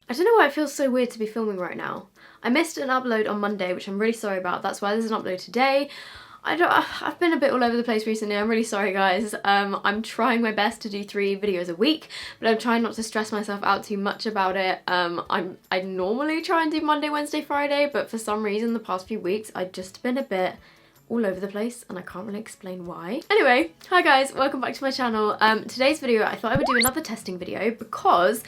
I don't know why it feels so weird to be filming right now. I missed an upload on Monday, which I'm really sorry about. That's why there's an upload today. I've been a bit all over the place recently. I'm really sorry, guys. I'm trying my best to do 3 videos a week, but I'm trying not to stress myself out too much about it. I normally try and do Monday, Wednesday, Friday, but for some reason the past few weeks I've just been a bit all over the place and I can't really explain why. Anyway, hi guys, welcome back to my channel. Today's video, I thought I would do another testing video because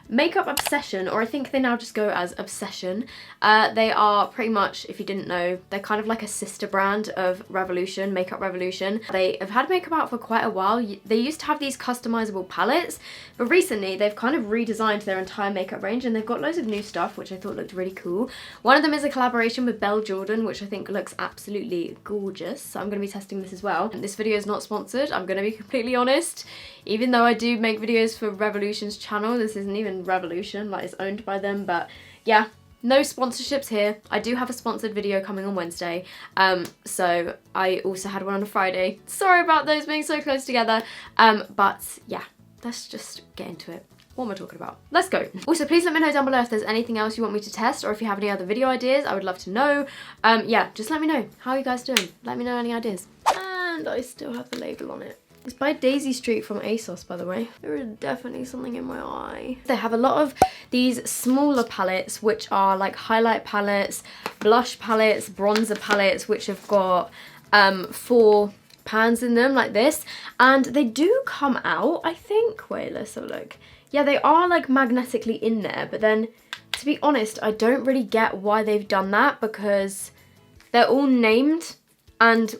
Makeup Obsession, or I think they now just go as Obsession, they are pretty much, if you didn't know, they're kind of like a sister brand of Revolution, Makeup Revolution. They have had makeup out for quite a while. They used to have these customizable palettes, but recently they've kind of redesigned their entire makeup range and they've got loads of new stuff, which I thought looked really cool. One of them is a collaboration with Belle Jordan, which I think looks absolutely gorgeous, so I'm going to be testing this as well. This video is not sponsored, I'm going to be completely honest. Even though I do make videos for Revolution's channel, this isn't even Revolution, like it's owned by them, but yeah, no sponsorships here. I do have a sponsored video coming on Wednesday, so I also had one on a Friday. Sorry about those being so close together, but yeah, let's just get into it. What am I talking about? Let's go. Also, please let me know down below if there's anything else you want me to test or if you have any other video ideas. I would love to know. Yeah, just let me know. How are you guys doing? Let me know any ideas. And I still have the label on it. It's by Daisy Street from ASOS, by the way. There is definitely something in my eye. They have a lot of these smaller palettes, which are like highlight palettes, blush palettes, bronzer palettes, which have got 4 pans in them like this. And they do come out, I think. Wait, let's have a look. Yeah, they are like magnetically in there, but then to be honest, I don't really get why they've done that because they're all named, and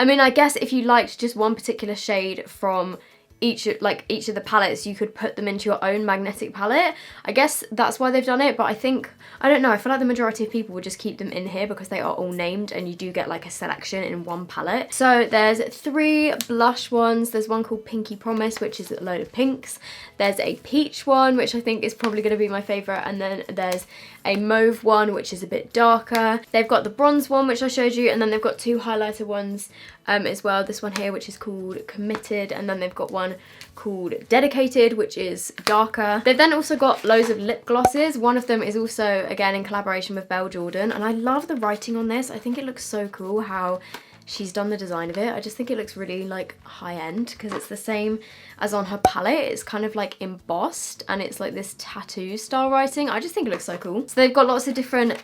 I mean, I guess if you liked just one particular shade from each of the palettes, you could put them into your own magnetic palette. I guess that's why they've done it, but I think, I don't know, I feel like the majority of people would just keep them in here because they are all named and you do get like a selection in one palette. So there's 3 blush ones. There's one called Pinky Promise, which is a load of pinks. There's a peach one, which I think is probably going to be my favourite, and then there's a mauve one, which is a bit darker. They've got the bronze one, which I showed you, and then they've got 2 highlighter ones as well. This one here, which is called Committed, and then they've got one called Dedicated, which is darker. They've then also got loads of lip glosses. One of them is also, again, in collaboration with Belle Jordan, and I love the writing on this. I think it looks so cool how she's done the design of it. I just think it looks really like high-end because it's the same as on her palette. It's kind of like embossed and it's like this tattoo style writing. I just think it looks so cool. So they've got lots of different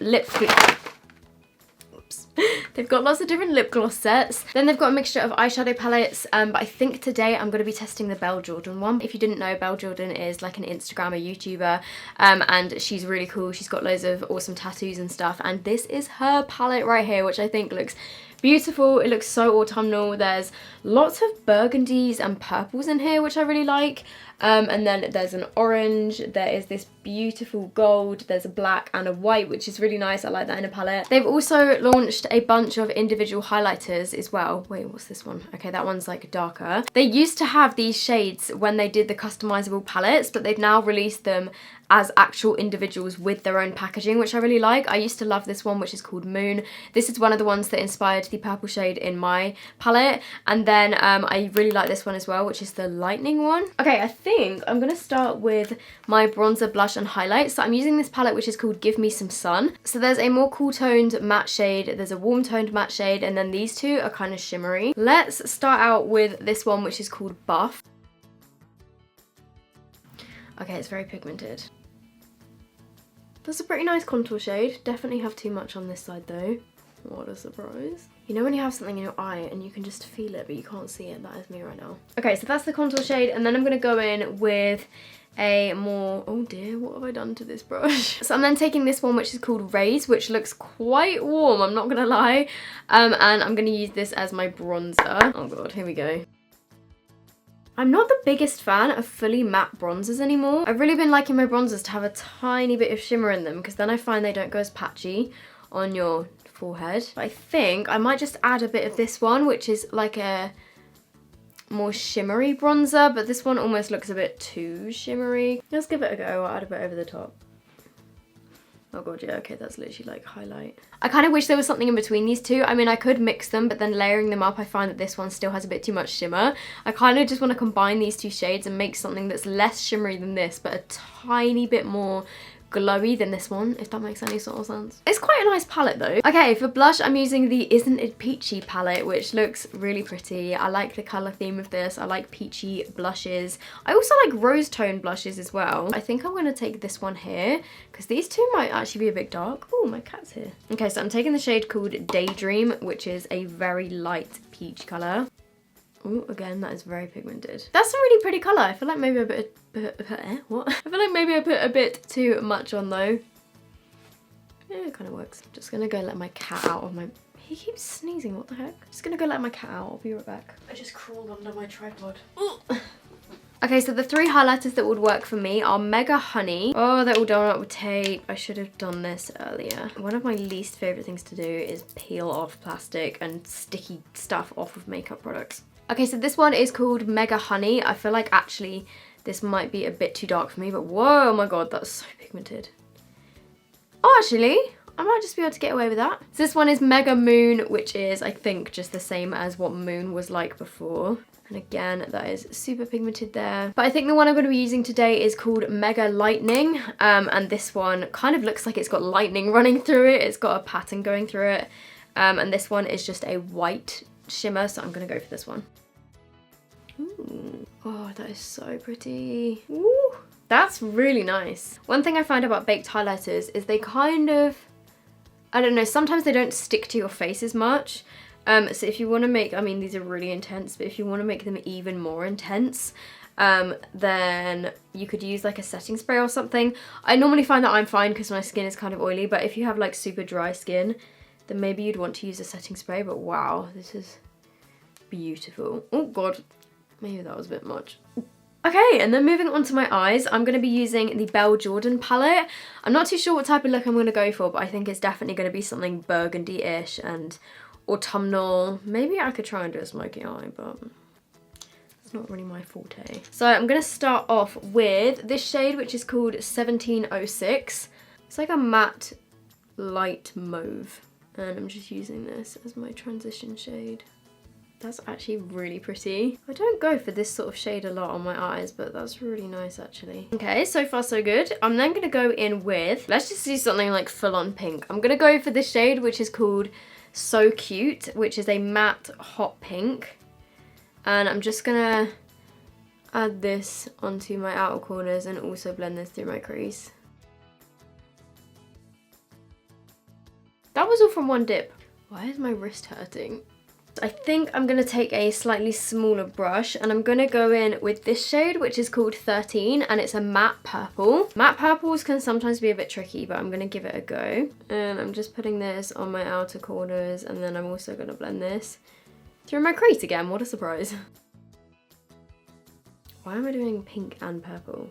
They've got lots of different lip gloss sets. Then they've got a mixture of eyeshadow palettes, but I think today I'm going to be testing the Belle Jordan one. If you didn't know, Belle Jordan is like an Instagrammer, YouTuber, and she's really cool. She's got loads of awesome tattoos and stuff, and this is her palette right here, which I think looks beautiful. It looks so autumnal. There's lots of burgundies and purples in here, which I really like. And then there's an orange, there is this beautiful gold, there's a black and a white, which is really nice. I like that in a palette. They've also launched a bunch of individual highlighters as well. Wait, what's this one? Okay, that one's like darker. They used to have these shades when they did the customizable palettes, but they've now released them as actual individuals with their own packaging, which I really like. I used to love this one, which is called Moon. This is one of the ones that inspired the purple shade in my palette. And then I really like this one as well, which is the Lightning one. Okay, I think I'm gonna start with my bronzer, blush and highlight. So I'm using this palette, which is called Give Me Some Sun. So there's a more cool toned matte shade, there's a warm toned matte shade, and then these 2 are kind of shimmery. Let's start out with this one, which is called Buff. Okay, it's very pigmented. That's a pretty nice contour shade. Definitely have too much on this side though. What a surprise. You know when you have something in your eye and you can just feel it but you can't see it? That is me right now. Okay, so that's the contour shade, and then I'm going to go in with a more, oh dear, what have I done to this brush? So I'm then taking this one, which is called Raise, which looks quite warm, I'm not going to lie. And I'm going to use this as my bronzer. Oh god, here we go. I'm not the biggest fan of fully matte bronzers anymore. I've really been liking my bronzers to have a tiny bit of shimmer in them because then I find they don't go as patchy on your forehead. But I think I might just add a bit of this one, which is like a more shimmery bronzer, but this one almost looks a bit too shimmery. Let's give it a go. I'll add a bit over the top. Oh god, yeah, okay, that's literally like highlight. I kind of wish there was something in between these 2. I mean, I could mix them, but then layering them up, I find that this one still has a bit too much shimmer. I kind of just want to combine these 2 shades and make something that's less shimmery than this, but a tiny bit more glowy than this one, if that makes any sort of sense. It's quite a nice palette though. Okay, for blush, I'm using the Isn't It Peachy palette, which looks really pretty. I like the colour theme of this. I like peachy blushes. I also like rose tone blushes as well. I think I'm going to take this one here, because these two might actually be a bit dark. Oh, my cat's here. Okay, so I'm taking the shade called Daydream, which is a very light peach colour. Oh, again, that is very pigmented. That's a really pretty colour. I feel like maybe a bit, what? I feel like maybe I put a bit too much on though. Yeah, it kind of works. Just gonna go let my cat out of my... He keeps sneezing, what the heck? Just gonna go let my cat out. I'll be right back. I just crawled under my tripod. Okay, so the 3 highlighters that would work for me are Mega Honey. Oh, they're all done up with tape. I should have done this earlier. One of my least favourite things to do is peel off plastic and sticky stuff off of makeup products. Okay, so this one is called Mega Honey. I feel like actually this might be a bit too dark for me, but whoa, oh my god, that's so pigmented. Oh, actually, I might just be able to get away with that. So this one is Mega Moon, which is, I think, just the same as what Moon was like before. And again, that is super pigmented there. But I think the one I'm going to be using today is called Mega Lightning. And this one kind of looks like it's got lightning running through it. It's got a pattern going through it. And this one is just a white shimmer, so I'm going to go for this one. Ooh. Oh, that is so pretty. Ooh. That's really nice. One thing I find about baked highlighters is they kind of, I don't know, sometimes they don't stick to your face as much. So if you want to make, I mean, these are really intense, but if you want to make them even more intense, then you could use like a setting spray or something. I normally find that I'm fine because my skin is kind of oily, but if you have like super dry skin, then maybe you'd want to use a setting spray. But wow, this is beautiful. Oh god, maybe that was a bit much. Okay, and then moving on to my eyes, I'm going to be using the Belle Jordan palette. I'm not too sure what type of look I'm going to go for, but I think it's definitely going to be something burgundy-ish and autumnal. Maybe I could try and do a smoky eye, but it's not really my forte. So I'm going to start off with this shade, which is called 1706. It's like a matte light mauve, and I'm just using this as my transition shade. That's actually really pretty. I don't go for this sort of shade a lot on my eyes, but that's really nice actually. Okay, so far so good. I'm then gonna go in with, let's just do something like full on pink. I'm gonna go for this shade, which is called So Cute, which is a matte hot pink. And I'm just gonna add this onto my outer corners and also blend this through my crease. That was all from one dip. Why is my wrist hurting? I think I'm going to take a slightly smaller brush and I'm going to go in with this shade, which is called 13, and it's a matte purple. Matte purples can sometimes be a bit tricky, but I'm going to give it a go. And I'm just putting this on my outer corners, and then I'm also going to blend this through my crease again. What a surprise. Why am I doing pink and purple?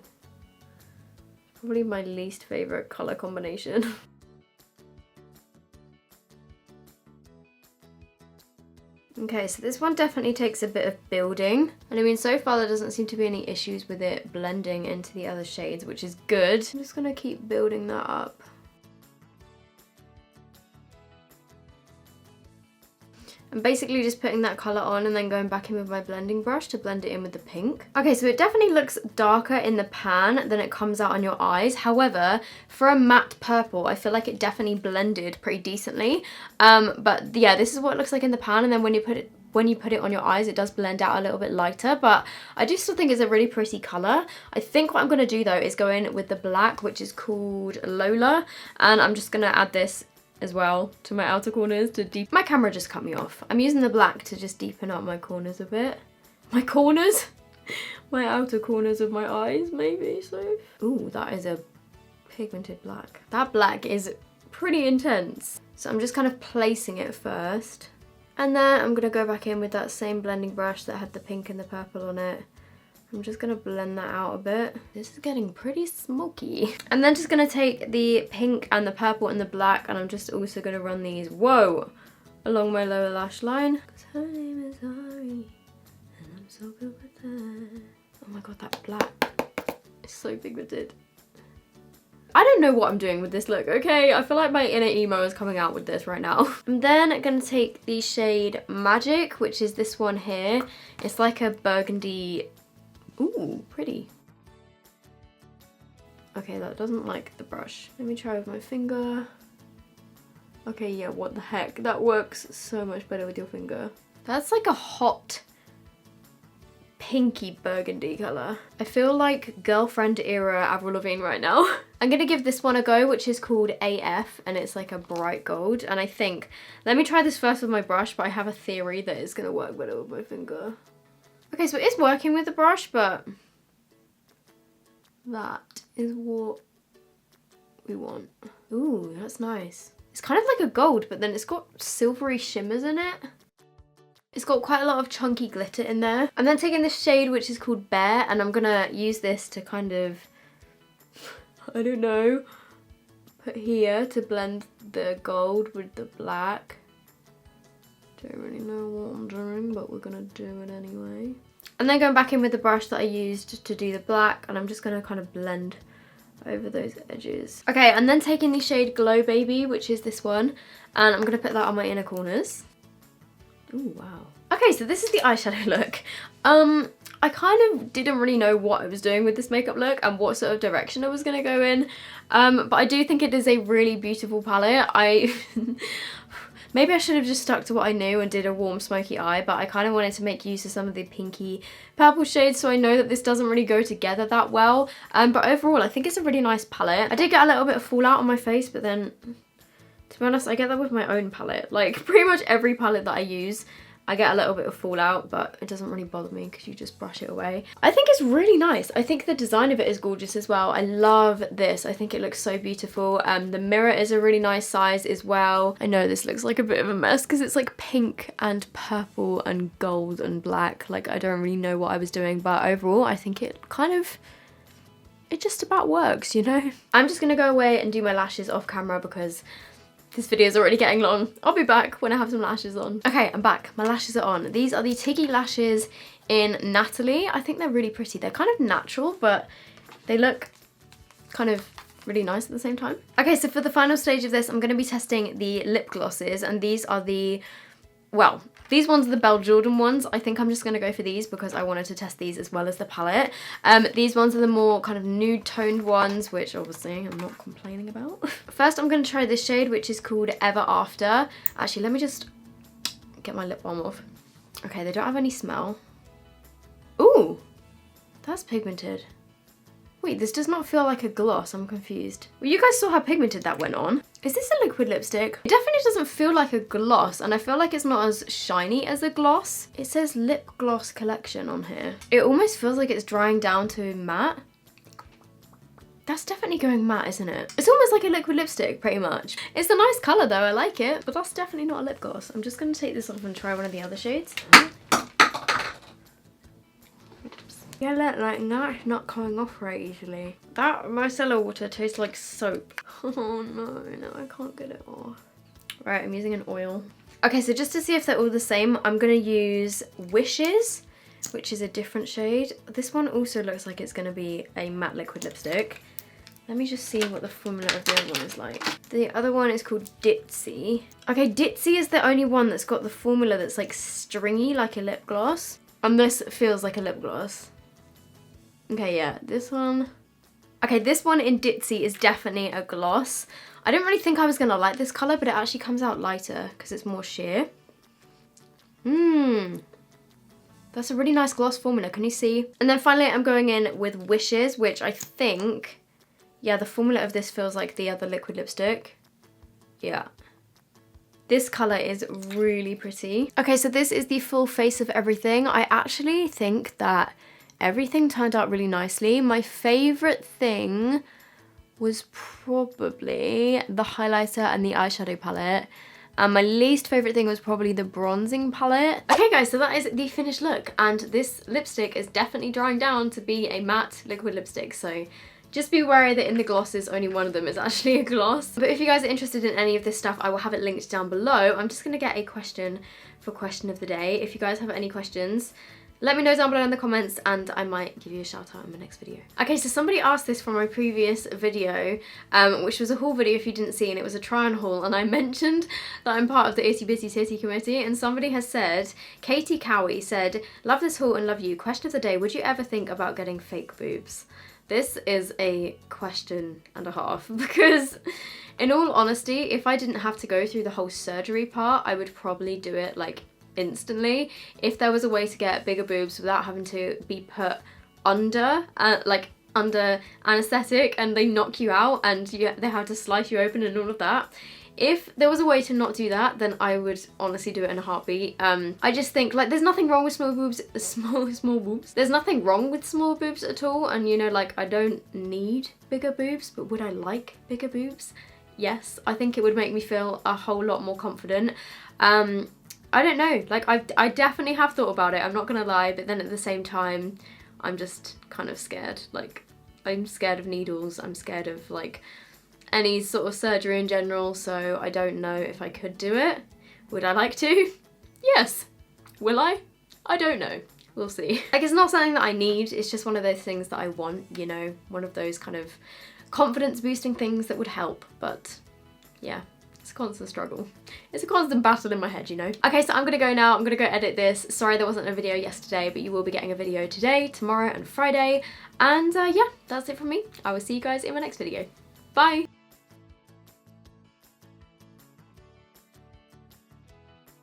Probably my least favourite colour combination. Okay, so this one definitely takes a bit of building. And I mean, so far there doesn't seem to be any issues with it blending into the other shades, which is good. I'm just gonna keep building that up. I'm basically just putting that colour on and then going back in with my blending brush to blend it in with the pink. Okay, so it definitely looks darker in the pan than it comes out on your eyes. However, for a matte purple, I feel like it definitely blended pretty decently. But yeah, this is what it looks like in the pan, and then when you put it on your eyes, it does blend out a little bit lighter, but I do still think it's a really pretty colour. I think what I'm going to do though is go in with the black, which is called Lola, and I'm just going to add this as well to my outer corners to deepen. My camera just cut me off. I'm using the black to just deepen up my corners a bit. My corners? My outer corners of my eyes, maybe, so. Ooh, that is a pigmented black. That black is pretty intense. So I'm just kind of placing it first. And then I'm gonna go back in with that same blending brush that had the pink and the purple on it. I'm just gonna blend that out a bit. This is getting pretty smoky. I'm then just gonna take the pink and the purple and the black, and I'm just also gonna run these, whoa, along my lower lash line. 'Cause her name is Ari, and I'm so good with that. Oh my god, that black is so pigmented. I don't know what I'm doing with this look, okay? I feel like my inner emo is coming out with this right now. I'm then gonna take the shade Magic, which is this one here. It's like a burgundy. Ooh, pretty. Okay, that doesn't like the brush. Let me try with my finger. Okay, yeah, what the heck? That works so much better with your finger. That's like a hot pinky burgundy colour. I feel like girlfriend era Avril Lavigne right now. I'm gonna give this one a go, which is called AF, and it's like a bright gold. And I think, let me try this first with my brush, but I have a theory that it's gonna work better with my finger. Okay, so it is working with the brush, but that is what we want. Ooh, that's nice. It's kind of like a gold, but then it's got silvery shimmers in it. It's got quite a lot of chunky glitter in there. I'm then taking this shade, which is called Bear, and I'm gonna use this to kind of, I don't know, put here to blend the gold with the black. Don't really know what I'm doing, but we're gonna do it anyway. And then going back in with the brush that I used to do the black, and I'm just gonna kind of blend over those edges. Okay, and then taking the shade Glow Baby, which is this one, and I'm gonna put that on my inner corners. Ooh, wow. Okay, so this is the eyeshadow look. I kind of didn't really know what I was doing with this makeup look and what sort of direction I was gonna go in. But I do think it is a really beautiful palette. Maybe I should have just stuck to what I knew and did a warm smoky eye, but I kind of wanted to make use of some of the pinky purple shades, so I know that this doesn't really go together that well. But overall, I think it's a really nice palette. I did get a little bit of fallout on my face, but then, to be honest, I get that with my own palette. Like, pretty much every palette that I use, I get a little bit of fallout, but it doesn't really bother me because you just brush it away. I think it's really nice. I think the design of it is gorgeous as well. I love this. I think it looks so beautiful. The mirror is a really nice size as well. I know this looks like a bit of a mess because it's like pink and purple and gold and black. Like, I don't really know what I was doing, but overall, I think it kind of, it just about works, you know? I'm just gonna go away and do my lashes off camera because this video is already getting long. I'll be back when I have some lashes on. Okay, I'm back. My lashes are on. These are the Tiggy lashes in Natalie. I think they're really pretty. They're kind of natural, but they look kind of really nice at the same time. Okay, so for the final stage of this, I'm going to be testing the lip glosses, and these are the, well, these ones are the Belle Jordan ones. I think I'm just going to go for these because I wanted to test these as well as the palette. These ones are the more kind of nude toned ones, which obviously I'm not complaining about. First, I'm going to try this shade, which is called Ever After. Actually, let me just get my lip balm off. Okay, they don't have any smell. Ooh, that's pigmented. Wait, this does not feel like a gloss. I'm confused. Well, you guys saw how pigmented that went on. Is this a liquid lipstick? It definitely doesn't feel like a gloss, and I feel like it's not as shiny as a gloss. It says lip gloss collection on here. It almost feels like it's drying down to matte. That's definitely going matte, isn't it? It's almost like a liquid lipstick, pretty much. It's a nice colour though, I like it, but that's definitely not a lip gloss. I'm just gonna take this off and try one of the other shades. Yeah, look, like, no, it's not coming off very easily. That micellar water tastes like soap. Oh no, I can't get it off. Right, I'm using an oil. Okay, so just to see if they're all the same, I'm gonna use Wishes, which is a different shade. This one also looks like it's gonna be a matte liquid lipstick. Let me just see what the formula of the other one is like. The other one is called Ditzy. Okay, Ditzy is the only one that's got the formula that's like stringy, like a lip gloss. And this feels like a lip gloss. Okay, yeah, this one. Okay, this one in Ditzy is definitely a gloss. I didn't really think I was gonna like this color, but it actually comes out lighter because it's more sheer. That's a really nice gloss formula, can you see? And then finally I'm going in with Wishes, which I think, yeah, the formula of this feels like the other liquid lipstick. Yeah. This colour is really pretty. Okay, so this is the full face of everything. I actually think that everything turned out really nicely. My favourite thing was probably the highlighter and the eyeshadow palette. And my least favourite thing was probably the bronzing palette. Okay guys, so that is the finished look. And this lipstick is definitely drying down to be a matte liquid lipstick. So just be wary that in the glosses, only one of them is actually a gloss. But if you guys are interested in any of this stuff, I will have it linked down below. I'm just going to get a question for question of the day. If you guys have any questions, let me know down below in the comments and I might give you a shout out in my next video. Okay, so somebody asked this from my previous video, which was a haul video if you didn't see, and it was a try on haul, and I mentioned that I'm part of the Itty Bitty Titty committee, and somebody has said, Katie Cowie said, love this haul and love you. Question of the day, would you ever think about getting fake boobs? This is a question and a half because in all honesty, if I didn't have to go through the whole surgery part, I would probably do it like instantly. If there was a way to get bigger boobs without having to be put under, under anaesthetic and they knock you out and they have to slice you open and all of that. If there was a way to not do that, then I would honestly do it in a heartbeat. I just think like there's nothing wrong with small boobs, small boobs. There's nothing wrong with small boobs at all, and you know, like I don't need bigger boobs, but would I like bigger boobs? Yes, I think it would make me feel a whole lot more confident. I don't know, like I definitely have thought about it, I'm not gonna lie, but then at the same time, I'm just kind of scared. Like, I'm scared of needles, I'm scared of like any sort of surgery in general, so I don't know if I could do it. Would I like to? Yes. Will I? I don't know. We'll see. Like, it's not something that I need, it's just one of those things that I want, you know, one of those kind of confidence boosting things that would help, but yeah. It's a constant struggle. It's a constant battle in my head, you know. Okay, so I'm gonna go now. I'm gonna go edit this. Sorry there wasn't a video yesterday, but you will be getting a video today, tomorrow, and Friday. And yeah, that's it from me. I will see you guys in my next video. Bye!